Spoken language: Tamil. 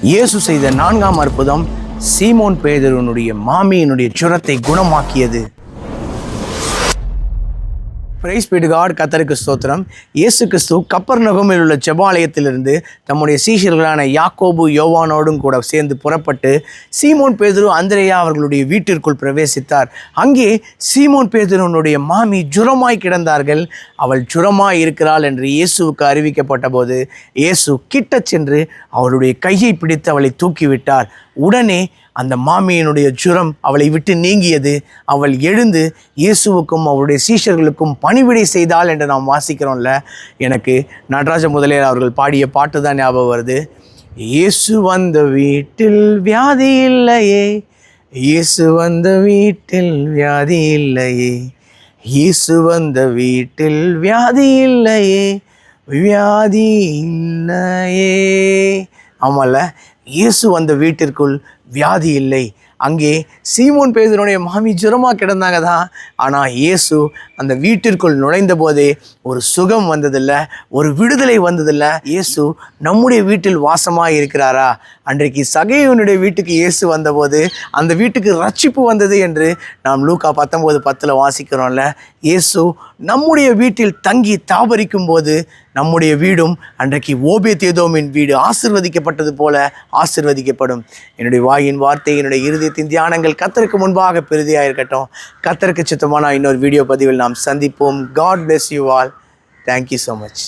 இயேசு செய்த 4ஆம் அற்புதம் சீமோன் பேதுருவினுடைய மாமியினுடைய ஜுரத்தை குணமாக்கியது. Praise be to God. கர்த்தருக்கு ஸ்தோத்திரம். இயேசு கிறிஸ்து கப்பர்நகூமில் உள்ள ஜெபாலயத்திலிருந்து தம்முடைய சீஷர்களான யாக்கோபு யோவானோடும் கூட சேர்ந்து புறப்பட்டு சீமோன் பேதுரு அந்திரேயா அவர்களுடைய வீட்டிற்குள் பிரவேசித்தார். அங்கே சீமோன் பேதுருவினுடைய மாமி ஜுரமாய் கிடந்தார்கள். அவள் ஜுரமாய் இருக்கிறாள் என்று இயேசுவுக்கு அறிவிக்கப்பட்ட போது இயேசு கிட்ட சென்று அவளுடைய கையை பிடித்து அவளை தூக்கிவிட்டார். உடனே அந்த மாமியினுடைய ஜுரம் அவளை விட்டு நீங்கியது. அவள் எழுந்து இயேசுவுக்கும் அவருடைய சீஷர்களுக்கும் பணிவிடை செய்தாள் என்று நாம் வாசிக்கிறோம்ல. எனக்கு நடராஜ முதலியார் அவர்கள் பாடிய பாட்டு தான் ஞாபகம் வருது. இயேசு வந்த வீட்டில் வியாதி இல்லையே, இயேசு வந்த வீட்டில் வியாதி இல்லையே, இயேசு வந்த வீட்டில் வியாதி இல்லையே, வியாதி இல்லையே. ஆமாம்ல, இயேசு வந்த வீட்டிற்குள் வியாதி இல்லை. அங்கே சீமோன் பேதுருடைய மாமி ஜுரமாக கிடந்தாங்க தான். ஆனால் இயேசு அந்த வீட்டிற்குள் நுழைந்த போதே ஒரு சுகம் வந்ததில்லை, ஒரு விடுதலை வந்ததில்லை. இயேசு நம்முடைய வீட்டில் வாசமாக இருக்கிறாரா? அன்றைக்கு சகையோனுடைய வீட்டுக்கு இயேசு வந்தபோது அந்த வீட்டுக்கு ரட்சிப்பு வந்தது என்று நாம் லூக்கா 19:10 வாசிக்கிறோம்ல. இயேசு நம்முடைய வீட்டில் தங்கி தாபரிக்கும் போது நம்முடைய வீடும் அன்றைக்கு ஓபேத்-ஏதோமின் வீடு ஆசீர்வதிக்கப்பட்டது போல ஆசீர்வதிக்கப்படும். என்னுடைய வாயின் வார்த்தை, என்னுடைய இருதயத்தின் தியானங்கள் கர்த்தருக்கு முன்பாக பெரிதாக இருக்கட்டும். கர்த்தருக்கு சித்தமான இன்னொரு வீடியோ பதிவில் நாம் சந்திப்போம். God bless you all. Thank you so much.